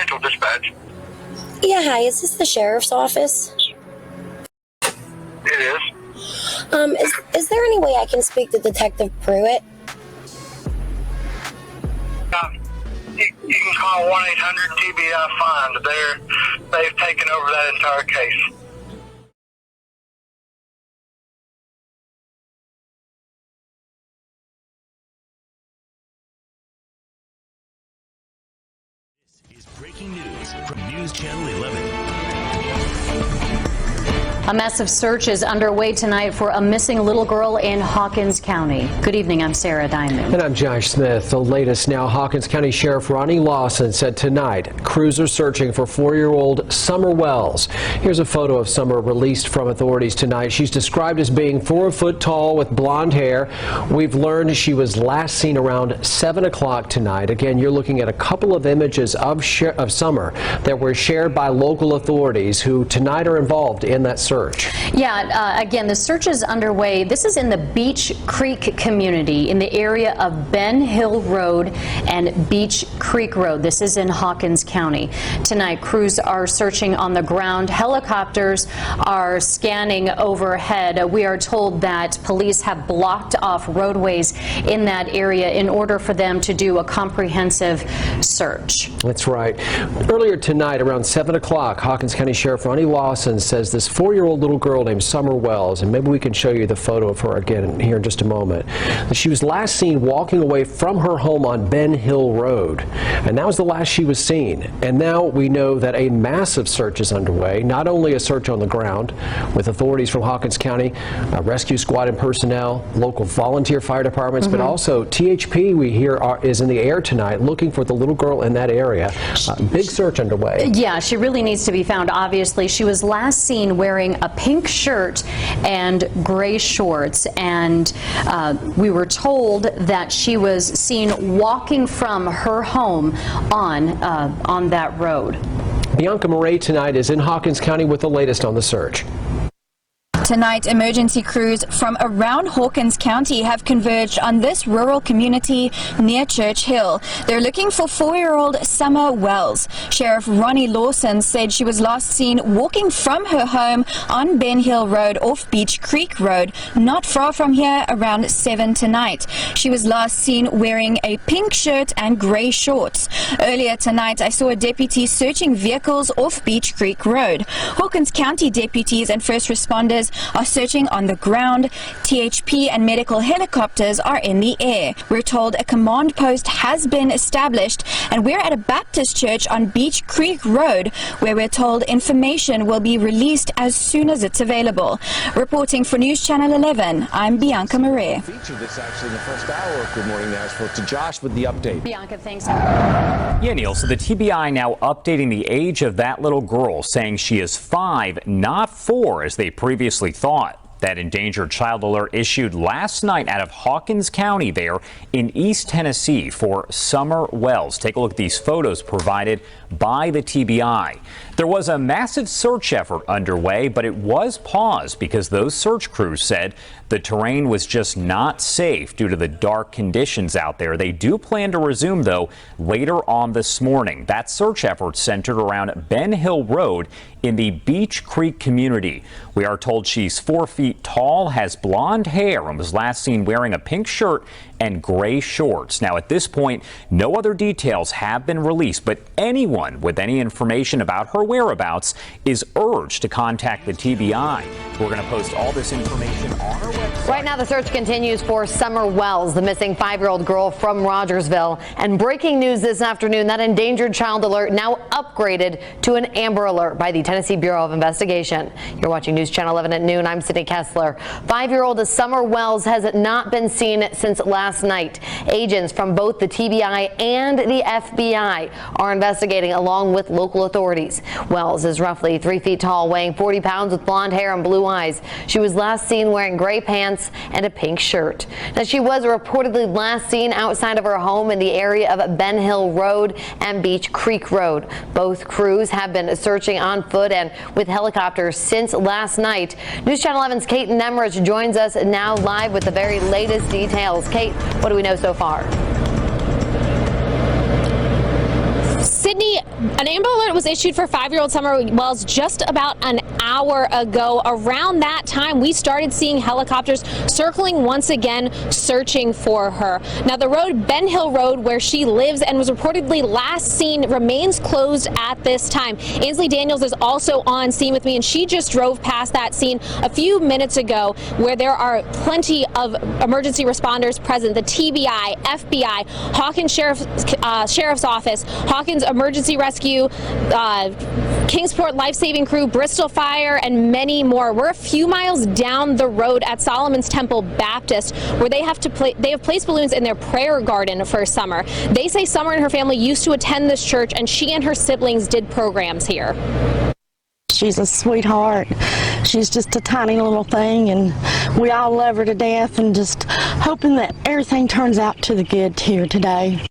Central Dispatch. Yeah, hi. Is this the sheriff's office? It is. Is there any way I can speak to Detective Pruitt? You can call 1-800-TBI-FIND. They've taken over that entire case. This is breaking news from News Channel 11. A massive search is underway tonight for a missing little girl in Hawkins County. Good evening, I'm Sarah Diamond. And I'm Josh Smith. The latest now, Hawkins County Sheriff Ronnie Lawson said tonight crews are searching for 4-year-old Summer Wells. Here's a photo of Summer released from authorities tonight. She's described as being 4 foot tall with blonde hair. We've learned she was last seen around 7 o'clock tonight. Again, you're looking at a couple of images of Summer that were shared by local authorities who tonight are involved in that search. Yeah, again, the search is underway. This is in the Beach Creek community in the area of Ben Hill Road and Beach Creek Road. This is in Hawkins County. Tonight, crews are searching on the ground. Helicopters are scanning overhead. We are told that police have blocked off roadways in that area in order for them to do a comprehensive search. That's right. Earlier tonight, around 7 o'clock, Hawkins County Sheriff Ronnie Lawson says this 4-year-old little girl named Summer Wells, and maybe we can show you the photo of her again here in just a moment. She was last seen walking away from her home on Ben Hill Road, and that was the last she was seen. And now we know that a massive search is underway, not only a search on the ground with authorities from Hawkins County, rescue squad and personnel, local volunteer fire departments, but also THP we hear is in the air tonight looking for the little girl in that area. Big search underway. Yeah, she really needs to be found, obviously. She was last seen wearing a pink shirt and gray shorts, and we were told that she was seen walking from her home on that road. Bianca Murray tonight is in Hawkins County with the latest on the search. Tonight, emergency crews from around Hawkins County have converged on this rural community near Church Hill. They're looking for 4-year-old Summer Wells. Sheriff Ronnie Lawson said she was last seen walking from her home on Ben Hill Road off Beach Creek Road, not far from here, around 7 tonight. She was last seen wearing a pink shirt and gray shorts. Earlier tonight, I saw a deputy searching vehicles off Beach Creek Road. Hawkins County deputies and first responders are searching on the ground. THP and medical helicopters are in the air. We're told a command post has been established, and we're at a Baptist church on Beach Creek Road, where we're told information will be released as soon as it's available. Reporting for News Channel 11, I'm Bianca Murray. Featured this actually in the first hour of Good Morning Nashville. To Josh with the update. Bianca, thanks. Yeah, Neil, so the TBI now updating the age of that little girl, saying she is 5, not 4, as they previously thought. That endangered child alert issued last night out of Hawkins County there in East Tennessee for Summer Wells. Take a look at these photos provided by the TBI. There was a massive search effort underway, but it was paused because those search crews said the terrain was just not safe due to the dark conditions out there. They do plan to resume, though, later on this morning. That search effort centered around Ben Hill Road in the Beach Creek community. We are told she's 4 feet tall, has blonde hair, and was last seen wearing a pink shirt and gray shorts. Now, at this point, no other details have been released, but anyone with any information about her whereabouts is urged to contact the TBI. We're going to post all this information on our website. Right now, the search continues for Summer Wells, the missing 5-year-old girl from Rogersville. And breaking news this afternoon, that endangered child alert now upgraded to an Amber Alert by the Tennessee Bureau of Investigation. You're watching News Channel 11 at noon. I'm Sydney Kessler. 5-year-old Summer Wells has not been seen since last night. Agents from both the TBI and the FBI are investigating along with local authorities. Wells is roughly 3 feet tall, weighing 40 pounds with blonde hair and blue eyes. She was last seen wearing gray pants and a pink shirt. Now, she was reportedly last seen outside of her home in the area of Ben Hill Road and Beach Creek Road. Both crews have been searching on foot and with helicopters since last night. News Channel 11's Kate Nemrich joins us now live with the very latest details. Kate, what do we know so far? Sydney, an Amber Alert was issued for 5-year-old Summer Wells just about an hour ago. Around that time, we started seeing helicopters circling once again, searching for her. Now, the road, Ben Hill Road, where she lives and was reportedly last seen, remains closed at this time. Ainsley Daniels is also on scene with me, and she just drove past that scene a few minutes ago, where there are plenty of emergency responders present. The TBI, FBI, Hawkins Sheriff's Office, Hawkins Emergency Rescue, Kingsport Life Saving Crew, Bristol Fire, and many more. We're a few miles down the road at Solomon's Temple Baptist, where they have placed balloons in their prayer garden for Summer. They say Summer and her family used to attend this church, and she and her siblings did programs here. She's a sweetheart. She's just a tiny little thing, and we all love her to death, and just hoping that everything turns out to the good here today.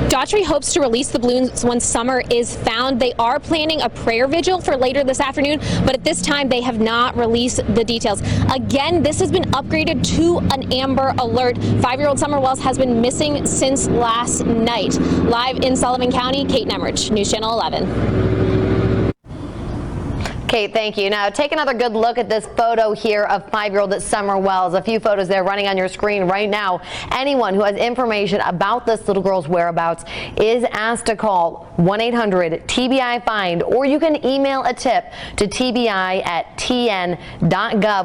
Daughtry hopes to release the balloons when Summer is found. They are planning a prayer vigil for later this afternoon, but at this time they have not released the details. Again, this has been upgraded to an Amber Alert. 5-year-old Summer Wells has been missing since last night. Live in Sullivan County, Kate Nemrich, News Channel 11. Kate, thank you. Now, take another good look at this photo here of 5-year-old Summer Wells. A few photos there running on your screen right now. Anyone who has information about this little girl's whereabouts is asked to call 1-800-TBI-FIND, or you can email a tip to tbi@tn.gov.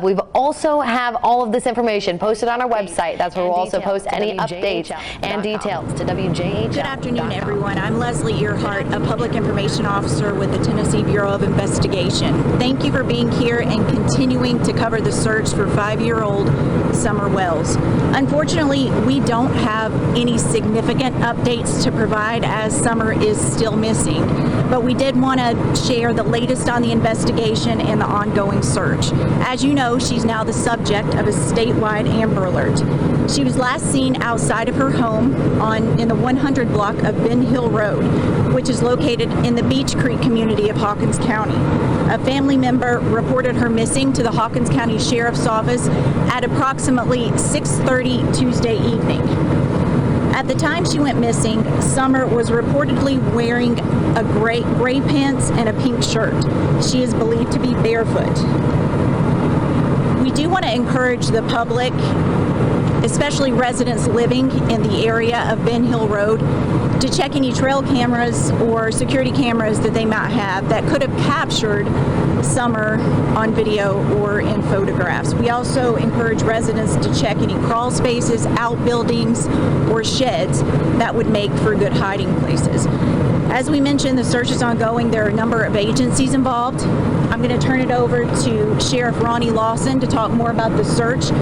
We've also have all of this information posted on our website. That's where we'll also post any updates and details to WJHL. Good afternoon, everyone. I'm Leslie Earhart, a public information officer with the Tennessee Bureau of Investigation. Thank you for being here and continuing to cover the search for 5-year-old Summer Wells. Unfortunately, we don't have any significant updates to provide as Summer is still missing, but we did want to share the latest on the investigation and the ongoing search. As you know, she's now the subject of a statewide Amber Alert. She was last seen outside of her home in the 100 block of Ben Hill Road, which is located in the Beach Creek community of Hawkins County. A family member reported her missing to the Hawkins County Sheriff's Office at approximately 6:30 Tuesday evening. At the time she went missing, Summer was reportedly wearing a gray pants and a pink shirt. She is believed to be barefoot. We do want to encourage the public, especially residents living in the area of Ben Hill Road, to check any trail cameras or security cameras that they might have that could have captured Summer on video or in photographs. We also encourage residents to check any crawl spaces, outbuildings, or sheds that would make for good hiding places. As we mentioned, the search is ongoing. There are a number of agencies involved. I'm going to turn it over to Sheriff Ronnie Lawson to talk more about the search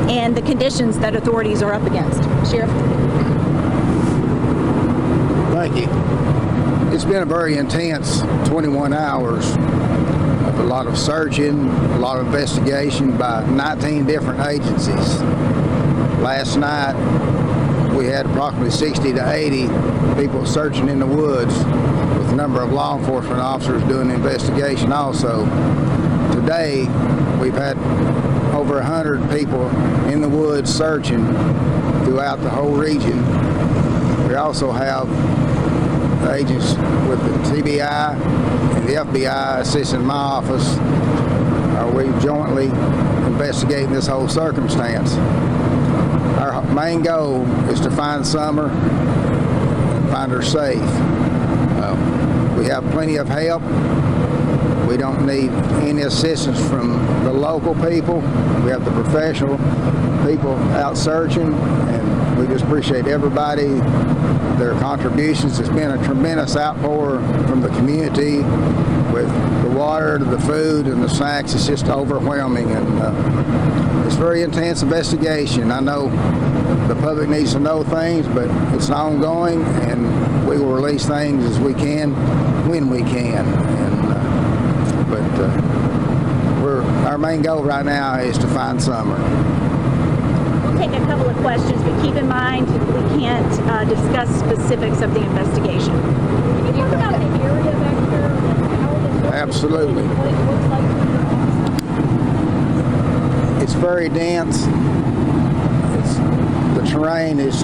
and the conditions that authorities are up against. Sheriff. Thank you. It's been a very intense 21 hours of a lot of searching, a lot of investigation by 19 different agencies. Last night, we had approximately 60 to 80 people searching in the woods, with a number of law enforcement officers doing the investigation also. Today, we've had over 100 people in the woods searching throughout the whole region. We also have agents with the TBI and the FBI assisting my office. We jointly investigating this whole circumstance. Our main goal is to find Summer and find her safe. We have plenty of help. We don't need any assistance from the local people. We have the professional people out searching, and we just appreciate everybody, their contributions. It's been a tremendous outpour from the community with the water, the food, and the snacks. It's just overwhelming, and it's a very intense investigation. I know the public needs to know things, but it's ongoing, and we will release things as we can when we can. Our main goal right now is to find Summer. We'll take a couple of questions, but keep in mind we can't discuss specifics of the investigation. Can you talk about the area back there? Absolutely. It's very dense. The terrain is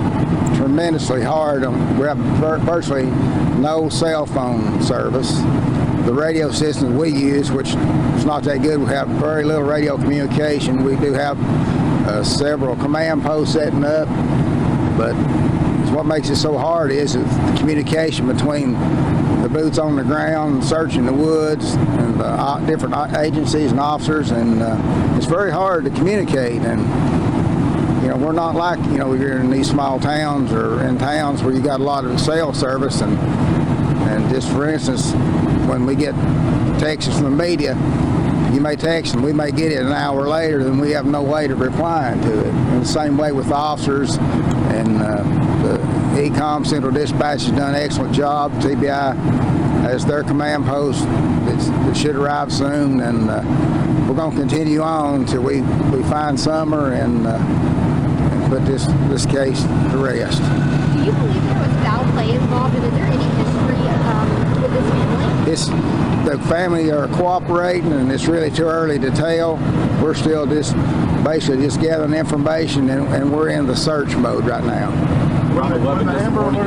tremendously hard. We have virtually no cell phone service. The radio system we use, which is not that good, we have very little radio communication. We do have several command posts setting up, but what makes it so hard is the communication between the boots on the ground, searching the woods, and the different agencies and officers, and it's very hard to communicate. And you know, we're not like, you know, you're in these small towns or in towns where you got a lot of cell service, and just for instance, when we get texts from the media, you may text and we may get it an hour later, then we have no way to reply to it. And the same way with the officers, and the ECOM Central Dispatch has done an excellent job. TBI has their command post that should arrive soon, and we're going to continue on until we find Summer and put this case to rest. Do you believe there was foul play involved, and is there any history with this family? The family are cooperating, and it's really too early to tell. We're still basically just gathering information, and we're in the search mode right now. Around 11 this morning,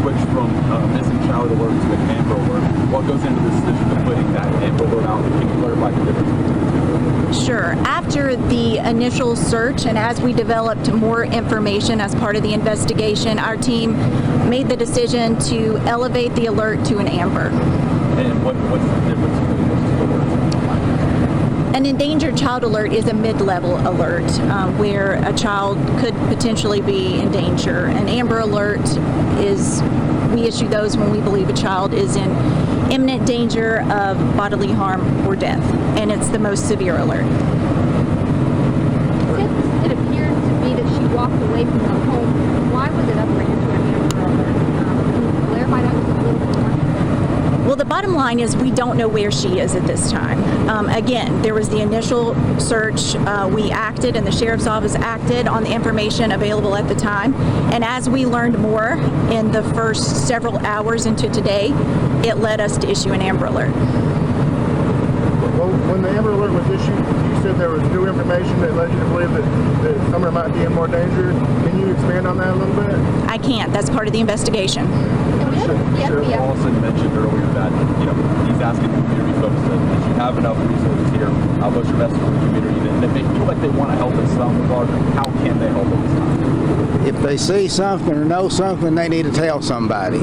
switched from missing child alert to an Amber Alert. What goes into the decision of putting that Amber Alert out? Can you clarify the difference between the two? Sure. After the initial search, and as we developed more information as part of the investigation, our team made the decision to elevate the alert to an Amber. And what's the difference between those two alerts? An endangered child alert is a mid-level alert where a child could potentially be in danger. An Amber Alert is, we issue those when we believe a child is in imminent danger of bodily harm or death, and it's the most severe alert. Since it appeared to be that she walked away from the home, why was it upgraded to an Amber Alert? Can you clarify that just a little bit more? Well, the bottom line is we don't know where she is at this time. Again, there was the initial search. We acted, and the Sheriff's Office acted on the information available at the time. And as we learned more in the first several hours into today, it led us to issue an Amber Alert. Well, when the Amber Alert was issued, you said there was new information that led you to believe that Summer might be in more danger. Can you expand on that a little bit? I can't. That's part of the investigation. Sheriff Paulson mentioned earlier that, you know, he's asking community folks that you have enough resources here. What's your message to the community? That they feel like they want to help in some regard. How can they help at this time? If they see something or know something, they need to tell somebody.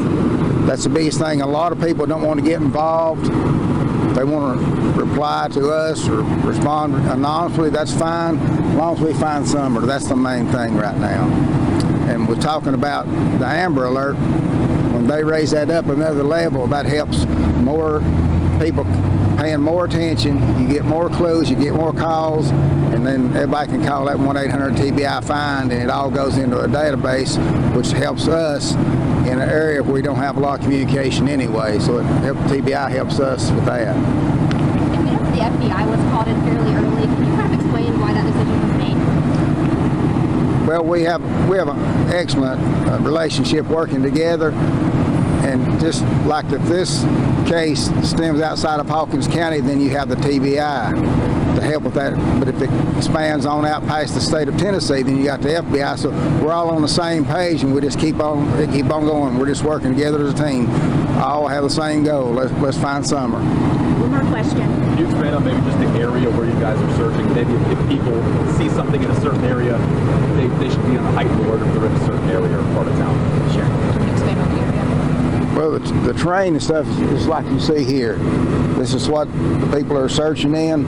That's the biggest thing. A lot of people don't want to get involved. If they want to reply to us or respond anonymously, that's fine, as long as we find Summer. That's the main thing right now. And we're talking about the Amber Alert. When they raise that up another level, that helps more people paying more attention. You get more clues, you get more calls, and then everybody can call that 1-800-TBI-FIND, and it all goes into a database, which helps us in an area where we don't have a lot of communication anyway. So TBI helps us with that. And we know the FBI was called in fairly early. Can you kind of explain why that decision was made? Well, we have an excellent relationship working together, and just like if this case stems outside of Hawkins County, then you have the TBI to help with that. But if it expands on out past the state of Tennessee, then you got the FBI. So we're all on the same page, and we just keep on going. We're just working together as a team. All have the same goal. Let's find Summer. One more question. Can you expand on maybe just the area where you guys are searching? Maybe if people see something in a certain area, they should be on the heightened alert if they're in a certain area or part of town. Sure. Can you expand on the area? Well, the terrain and stuff is like you see here. This is what the people are searching in.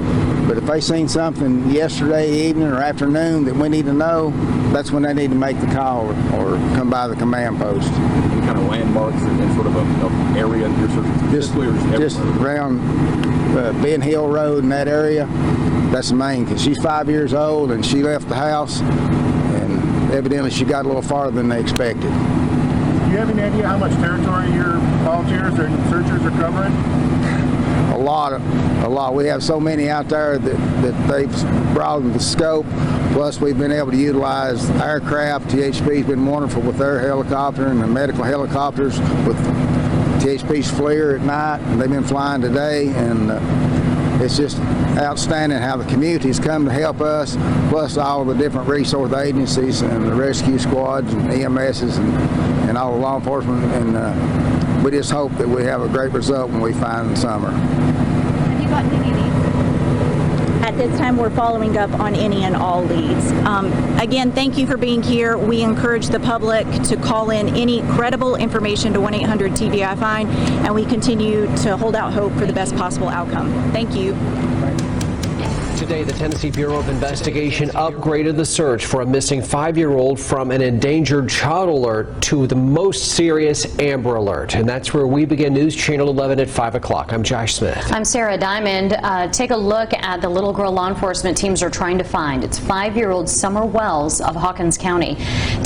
But if they seen something yesterday evening or afternoon that we need to know, that's when they need to make the call or come by the command post. Any kind of landmarks and sort of an area you're searching? Just around Ben Hill Road in that area. That's the main, because she's 5 years old and she left the house, and evidently she got a little farther than they expected. Do you have any idea how much territory your volunteers or searchers are covering? A lot. We have so many out there that they've broadened the scope. Plus, we've been able to utilize aircraft. THP's been wonderful with their helicopter and the medical helicopters with THP's FLIR at night. They've been flying today, and it's just outstanding how the community's come to help us, plus all the different resource agencies and the rescue squads and EMSs and all the law enforcement. And we just hope that we have a great result when we find Summer. Have you gotten any leads? At this time, we're following up on any and all leads. Again, thank you for being here. We encourage the public to call in any credible information to 1-800-TBI-FIND, and we continue to hold out hope for the best possible outcome. Thank you. Today, the Tennessee Bureau of Investigation upgraded the search for a missing 5-year-old from an endangered child alert to the most serious Amber Alert. And that's where we begin News Channel 11 at 5 o'clock. I'm Josh Smith. I'm Sarah Diamond. Take a look at the little girl law enforcement teams are trying to find. It's 5-year-old Summer Wells of Hawkins County.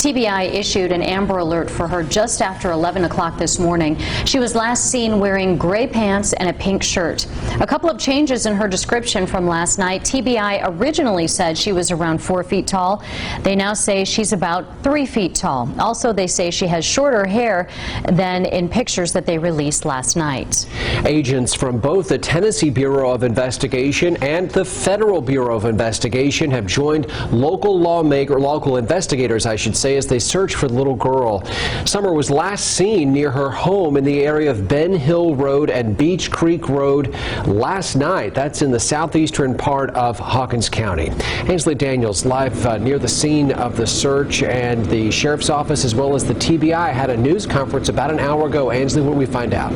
TBI issued an Amber Alert for her just after 11 o'clock this morning. She was last seen wearing gray pants and a pink shirt. A couple of changes in her description from last night. TBI originally said she was around 4 feet tall. They now say she's about 3 feet tall. Also, they say she has shorter hair than in pictures that they released last night. Agents from both the Tennessee Bureau of Investigation and the Federal Bureau of Investigation have joined local investigators, I should say, as they search for the little girl. Summer was last seen near her home in the area of Ben Hill Road and Beach Creek Road last night. That's in the southeastern part of Hawkins County. Ainsley Daniels live near the scene of the search, and the sheriff's office as well as the TBI had a news conference about an hour ago. Ainsley, what did we find out?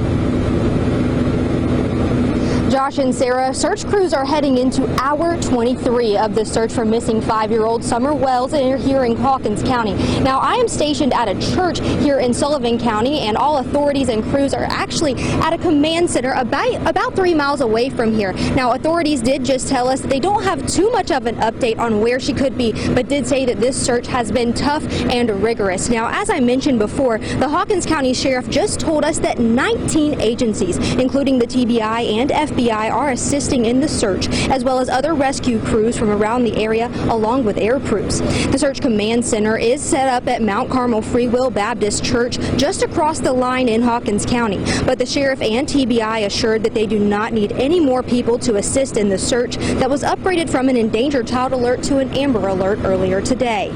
Josh and Sarah, search crews are heading into hour 23 of the search for missing 5-year-old Summer Wells here in Hawkins County. Now, I am stationed at a church here in Sullivan County, and all authorities and crews are actually at a command center about 3 miles away from here. Now, authorities did just tell us that they don't have too much of an update on where she could be, but did say that this search has been tough and rigorous. Now, as I mentioned before, the Hawkins County Sheriff just told us that 19 agencies, including the TBI and FBI, are assisting in the search, as well as other rescue crews from around the area, along with air crews. The search command center is set up at Mount Carmel Free Will Baptist Church, just across the line in Hawkins County. But the sheriff and TBI assured that they do not need any more people to assist in the search that was upgraded from an endangered child alert to an Amber Alert earlier today.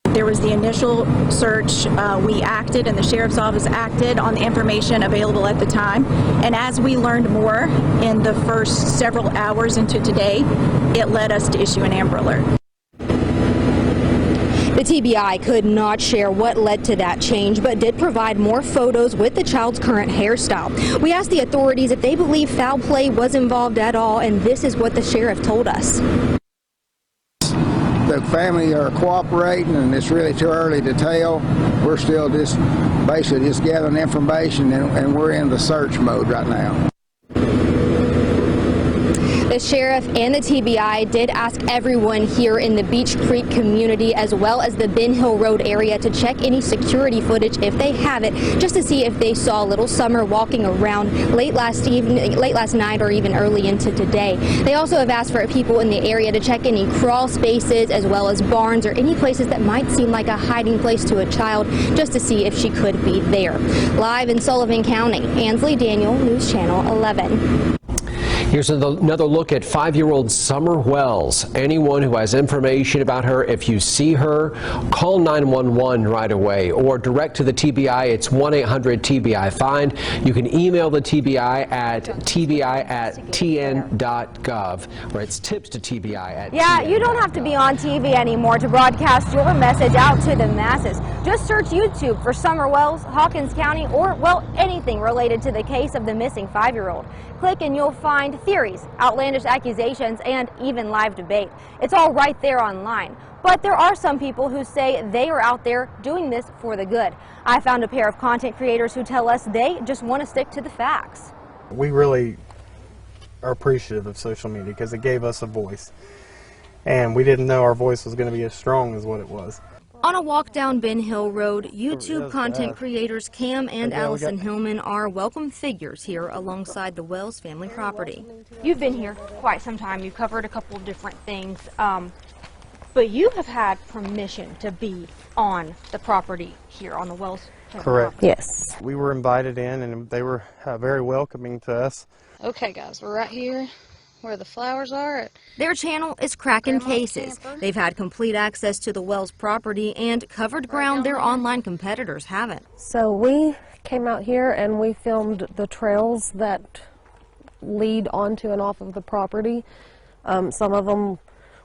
There was the initial search. We acted, and the sheriff's office acted on the information available at the time. And as we learned more in the first several hours into today, it led us to issue an Amber Alert. The TBI could not share what led to that change, but did provide more photos with the child's current hairstyle. We asked the authorities if they believe foul play was involved at all, and this is what the sheriff told us. The family are cooperating, and it's really too early to tell. We're still basically just gathering information, and we're in the search mode right now. The sheriff and the TBI did ask everyone here in the Beach Creek community, as well as the Ben Hill Road area, to check any security footage if they have it, just to see if they saw little Summer walking around late last night or even early into today. They also have asked for people in the area to check any crawl spaces, as well as barns or any places that might seem like a hiding place to a child, just to see if she could be there. Live in Sullivan County, Ainsley Daniel, News Channel 11. Here's another look at 5-year-old Summer Wells. Anyone who has information about her, if you see her, call 911 right away or direct to the TBI. It's 1-800-TBI-FIND. You can email the TBI at tbi@tn.gov, or it's tips to TBI at Yeah, you don't have to be on TV anymore to broadcast your message out to the masses. Just search YouTube for Summer Wells, Hawkins County, or, well, anything related to the case of the missing 5-year-old. Click and you'll find theories, outlandish accusations, and even live debate. It's all right there online. But there are some people who say they are out there doing this for the good. I found a pair of content creators who tell us they just want to stick to the facts. We really are appreciative of social media because it gave us a voice. And we didn't know our voice was going to be as strong as what it was. On a walk down Ben Hill Road, YouTube content creators Cam and Allison Hillman are welcome figures here alongside the Wells family property. You've been here quite some time. You've covered a couple of different things, but you have had permission to be on the property here on the Wells family Correct. property. Yes. We were invited in, and they were very welcoming to us. Okay guys, we're right here where the flowers are. Their channel is Cracking Cases. They've had complete access to the Wells property and covered ground their online competitors haven't. So we came out here and we filmed the trails that lead onto and off of the property. Some of them,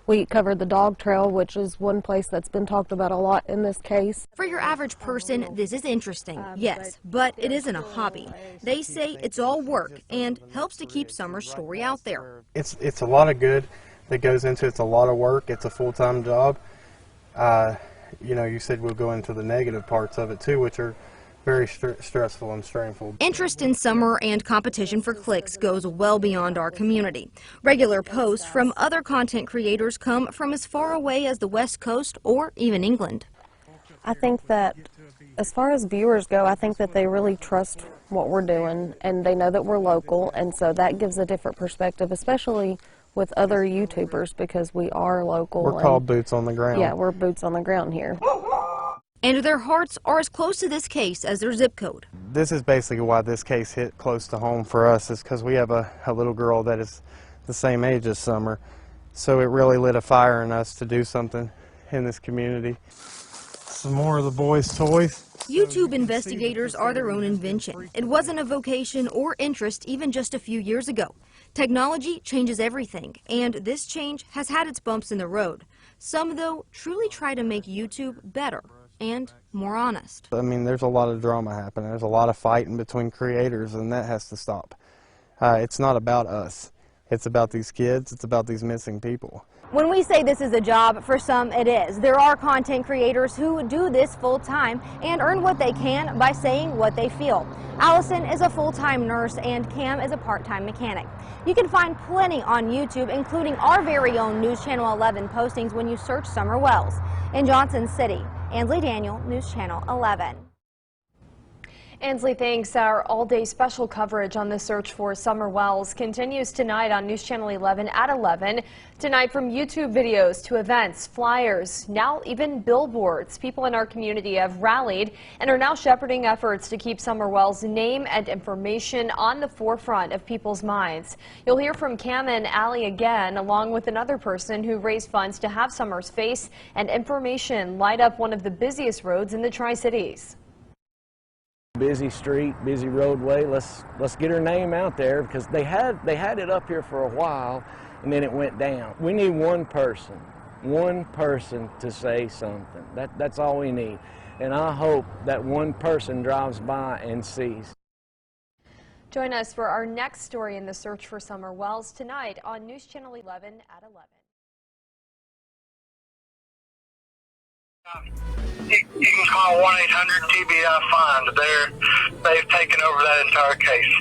we covered the dog trail, which is one place that's been talked about a lot in this case. For your average person, this is interesting, yes, but it isn't a hobby. They say it's all work and helps to keep Summer's story out there. It's a lot of good that goes into it. It's a lot of work. It's a full-time job. You know, you said we'll go into the negative parts of it too, which are very stressful and strainful. Interest in Summer and competition for clicks goes well beyond our community. Regular posts from other content creators come from as far away as the West Coast or even England. I think that as far as viewers go, I think that they really trust what we're doing and they know that we're local, and so that gives a different perspective, especially with other YouTubers, because we are local. We're called boots on the ground. Yeah, we're boots on the ground here. And their hearts are as close to this case as their zip code. This is basically why this case hit close to home for us, is because we have a little girl that is the same age as Summer. So it really lit a fire in us to do something in this community. Some more of the boys' toys. YouTube investigators are their own invention. It wasn't a vocation or interest even just a few years ago. Technology changes everything, and this change has had its bumps in the road. Some, though, truly try to make YouTube better and more honest. I mean, there's a lot of drama happening. There's a lot of fighting between creators, and that has to stop. It's not about us. It's about these kids. It's about these missing people. When we say this is a job, for some it is. There are content creators who do this full-time and earn what they can by saying what they feel. Allison is a full-time nurse and Cam is a part-time mechanic. You can find plenty on YouTube, including our very own News Channel 11 postings when you search Summer Wells. In Johnson City, Ansley Daniel, News Channel 11. Ansley, thanks. Our all-day special coverage on the search for Summer Wells continues tonight on News Channel 11 at 11. Tonight, from YouTube videos to events, flyers, now even billboards, people in our community have rallied and are now shepherding efforts to keep Summer Wells' name and information on the forefront of people's minds. You'll hear from Cam and Allie again, along with another person who raised funds to have Summer's face and information light up one of the busiest roads in the Tri-Cities. Busy street, busy roadway. Let's get her name out there, because they had it up here for a while and then it went down. We need one person to say something. That's all we need. And I hope that one person drives by and sees. Join us for our next story in the search for Summer Wells tonight on News Channel 11 at 11. You can call 1-800-TBI-FIND. They've taken over that entire case.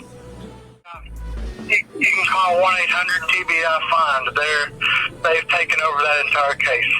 You can call 1-800-TBI-FIND. They've taken over that entire case.